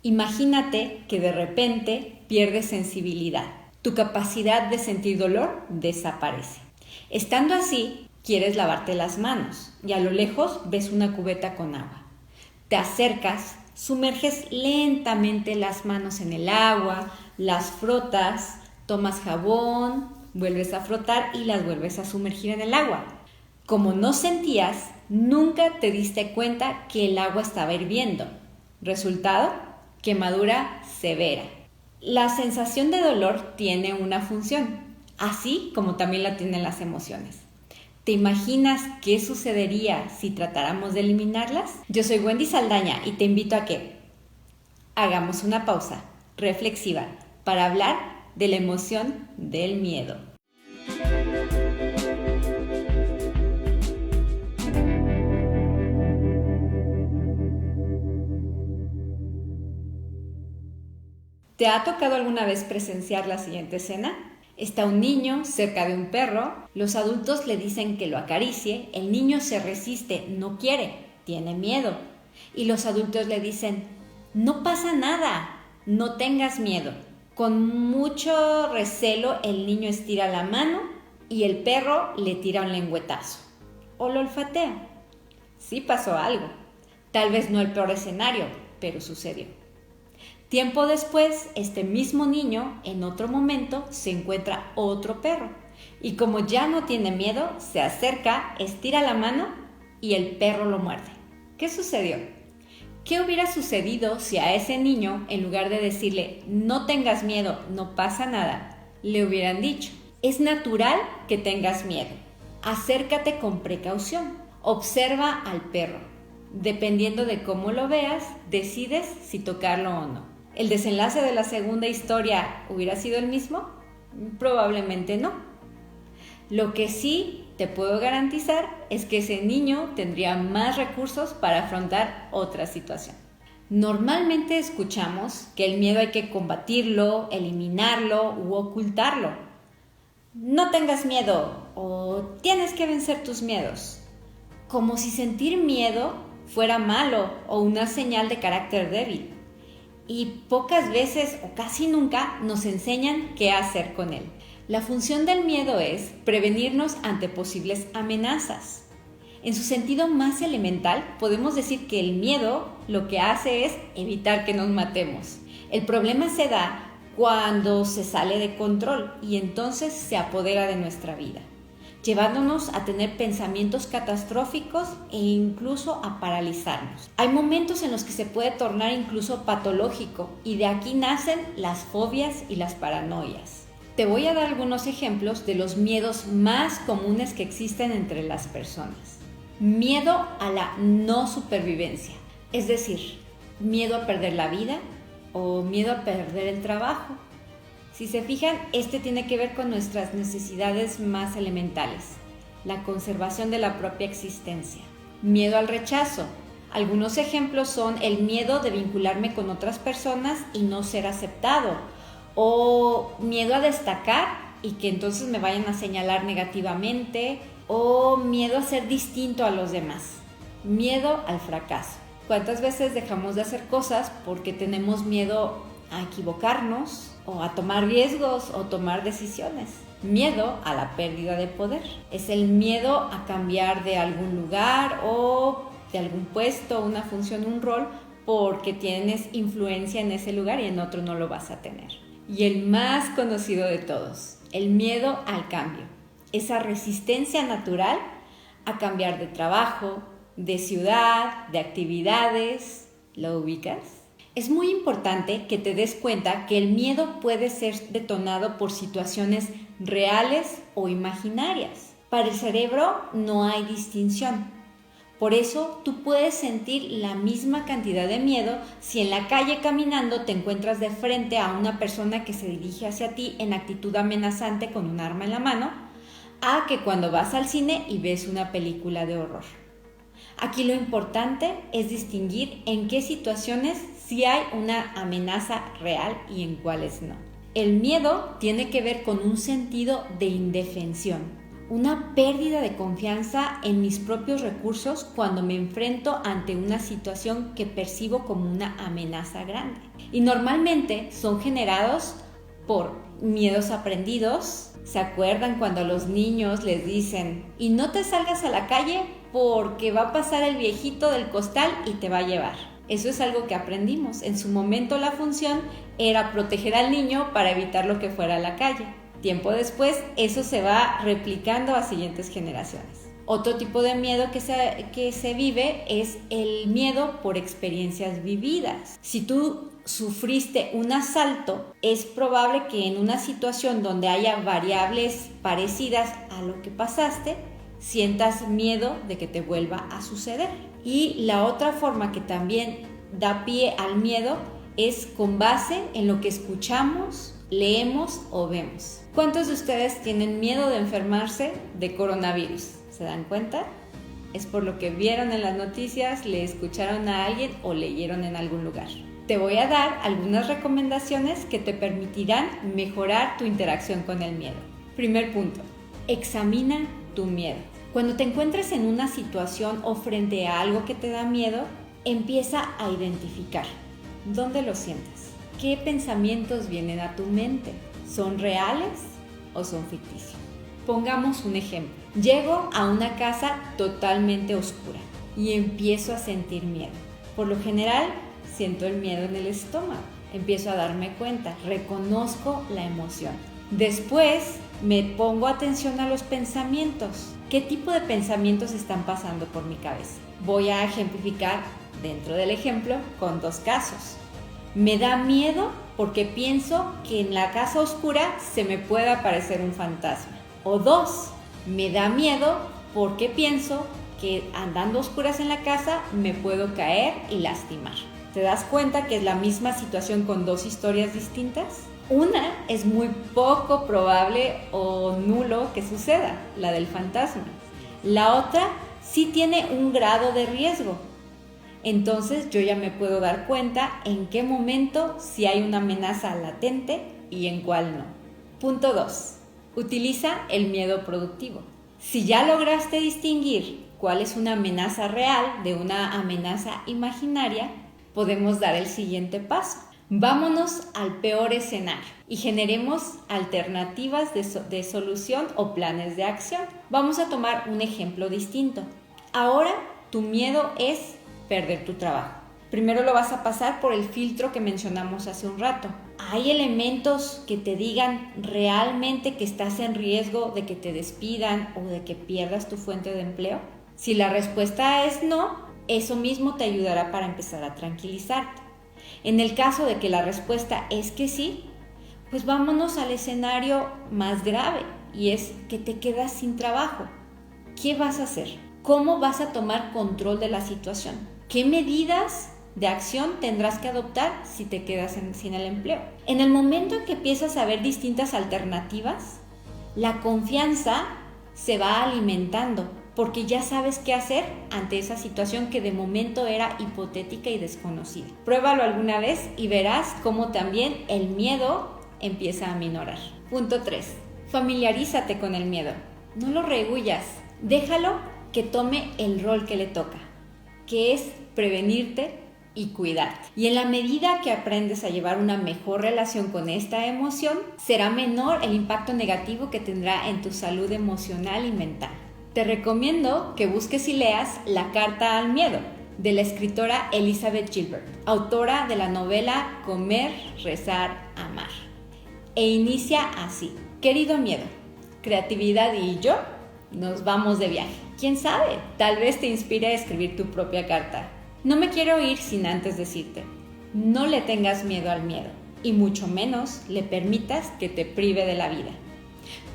Imagínate que de repente pierdes sensibilidad. Tu capacidad de sentir dolor desaparece. Estando así, quieres lavarte las manos y a lo lejos ves una cubeta con agua. Te acercas, sumerges lentamente las manos en el agua, las frotas, tomas jabón, vuelves a frotar y las vuelves a sumergir en el agua. Como no sentías, nunca te diste cuenta que el agua estaba hirviendo. Resultado, quemadura severa. La sensación de dolor tiene una función, así como también la tienen las emociones. ¿Te imaginas qué sucedería si tratáramos de eliminarlas? Yo soy Wendy Saldaña y te invito a que hagamos una pausa reflexiva para hablar de la emoción del miedo. ¿Te ha tocado alguna vez presenciar la siguiente escena? Está un niño cerca de un perro, los adultos le dicen que lo acaricie, el niño se resiste, no quiere, tiene miedo. Y los adultos le dicen, no pasa nada, no tengas miedo. Con mucho recelo el niño estira la mano y el perro le tira un lengüetazo o lo olfatea. Sí pasó algo, tal vez no el peor escenario, pero sucedió. Tiempo después, este mismo niño, en otro momento, se encuentra otro perro y como ya no tiene miedo, se acerca, estira la mano y el perro lo muerde. ¿Qué sucedió? ¿Qué hubiera sucedido si a ese niño, en lugar de decirle no tengas miedo, no pasa nada, le hubieran dicho es natural que tengas miedo, acércate con precaución, observa al perro, dependiendo de cómo lo veas, decides si tocarlo o no? ¿El desenlace de la segunda historia hubiera sido el mismo? Probablemente no. Lo que sí te puedo garantizar es que ese niño tendría más recursos para afrontar otra situación. Normalmente escuchamos que el miedo hay que combatirlo, eliminarlo u ocultarlo. No tengas miedo o tienes que vencer tus miedos. Como si sentir miedo fuera malo o una señal de carácter débil. Y pocas veces o casi nunca nos enseñan qué hacer con él. La función del miedo es prevenirnos ante posibles amenazas. En su sentido más elemental, podemos decir que el miedo lo que hace es evitar que nos matemos. El problema se da cuando se sale de control y entonces se apodera de nuestra vida, llevándonos a tener pensamientos catastróficos e incluso a paralizarnos. Hay momentos en los que se puede tornar incluso patológico y de aquí nacen las fobias y las paranoias. Te voy a dar algunos ejemplos de los miedos más comunes que existen entre las personas. Miedo a la no supervivencia, es decir, miedo a perder la vida o miedo a perder el trabajo. Si se fijan, este tiene que ver con nuestras necesidades más elementales, la conservación de la propia existencia. Miedo al rechazo. Algunos ejemplos son el miedo de vincularme con otras personas y no ser aceptado, o miedo a destacar y que entonces me vayan a señalar negativamente, o miedo a ser distinto a los demás. Miedo al fracaso. ¿Cuántas veces dejamos de hacer cosas porque tenemos miedo a equivocarnos o a tomar riesgos o tomar decisiones? Miedo a la pérdida de poder. Es el miedo a cambiar de algún lugar o de algún puesto, una función, un rol, porque tienes influencia en ese lugar y en otro no lo vas a tener. Y el más conocido de todos, el miedo al cambio. Esa resistencia natural a cambiar de trabajo, de ciudad, de actividades. ¿Lo ubicas? Es muy importante que te des cuenta que el miedo puede ser detonado por situaciones reales o imaginarias. Para el cerebro no hay distinción. Por eso tú puedes sentir la misma cantidad de miedo si en la calle caminando te encuentras de frente a una persona que se dirige hacia ti en actitud amenazante con un arma en la mano, a que cuando vas al cine y ves una película de horror. Aquí lo importante es distinguir en qué situaciones sí hay una amenaza real y en cuáles no. El miedo tiene que ver con un sentido de indefensión, una pérdida de confianza en mis propios recursos cuando me enfrento ante una situación que percibo como una amenaza grande. Y normalmente son generados por miedos aprendidos. ¿Se acuerdan cuando a los niños les dicen, y no te salgas a la calle porque va a pasar el viejito del costal y te va a llevar? Eso es algo que aprendimos. En su momento la función era proteger al niño para evitar lo que fuera a la calle. Tiempo después, eso se va replicando a siguientes generaciones. Otro tipo de miedo que se vive es el miedo por experiencias vividas. Si tú sufriste un asalto, es probable que en una situación donde haya variables parecidas a lo que pasaste, sientas miedo de que te vuelva a suceder. Y la otra forma que también da pie al miedo es con base en lo que escuchamos, leemos o vemos. ¿Cuántos de ustedes tienen miedo de enfermarse de coronavirus? ¿Se dan cuenta? Es por lo que vieron en las noticias, le escucharon a alguien o leyeron en algún lugar. Te voy a dar algunas recomendaciones que te permitirán mejorar tu interacción con el miedo. Primer punto, examina tu miedo. Cuando te encuentres en una situación o frente a algo que te da miedo, empieza a identificar dónde lo sientes. ¿Qué pensamientos vienen a tu mente? ¿Son reales o son ficticios? Pongamos un ejemplo. Llego a una casa totalmente oscura y empiezo a sentir miedo. Por lo general, siento el miedo en el estómago. Empiezo a darme cuenta, reconozco la emoción. Después, me pongo atención a los pensamientos. ¿Qué tipo de pensamientos están pasando por mi cabeza? Voy a ejemplificar dentro del ejemplo con dos casos. Me da miedo porque pienso que en la casa oscura se me puede aparecer un fantasma. O dos, me da miedo porque pienso que andando a oscuras en la casa me puedo caer y lastimar. ¿Te das cuenta que es la misma situación con dos historias distintas? Una es muy poco probable o nulo que suceda, la del fantasma. La otra sí tiene un grado de riesgo. Entonces yo ya me puedo dar cuenta en qué momento sí hay una amenaza latente y en cuál no. Punto 2. Utiliza el miedo productivo. Si ya lograste distinguir cuál es una amenaza real de una amenaza imaginaria, podemos dar el siguiente paso. Vámonos al peor escenario y generemos alternativas de solución o planes de acción. Vamos a tomar un ejemplo distinto. Ahora tu miedo es perder tu trabajo. Primero lo vas a pasar por el filtro que mencionamos hace un rato. ¿Hay elementos que te digan realmente que estás en riesgo de que te despidan o de que pierdas tu fuente de empleo? Si la respuesta es no, eso mismo te ayudará para empezar a tranquilizarte. En el caso de que la respuesta es que sí, pues vámonos al escenario más grave y es que te quedas sin trabajo. ¿Qué vas a hacer? ¿Cómo vas a tomar control de la situación? ¿Qué medidas de acción tendrás que adoptar si te quedas sin el empleo? En el momento en que empiezas a ver distintas alternativas, la confianza se va alimentando porque ya sabes qué hacer ante esa situación que de momento era hipotética y desconocida. Pruébalo alguna vez y verás cómo también el miedo empieza a minorar. Punto 3. Familiarízate con el miedo. No lo rehuyas. Déjalo que tome el rol que le toca, que es prevenirte y cuidarte. Y en la medida que aprendes a llevar una mejor relación con esta emoción, será menor el impacto negativo que tendrá en tu salud emocional y mental. Te recomiendo que busques y leas La Carta al Miedo, de la escritora Elizabeth Gilbert, autora de la novela Comer, Rezar, Amar. E inicia así: querido miedo, creatividad y yo nos vamos de viaje. ¿Quién sabe? Tal vez te inspire a escribir tu propia carta. No me quiero ir sin antes decirte, no le tengas miedo al miedo y mucho menos le permitas que te prive de la vida.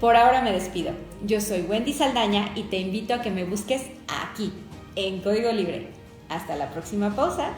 Por ahora me despido. Yo soy Wendy Saldaña y te invito a que me busques aquí, en Código Libre. Hasta la próxima pausa.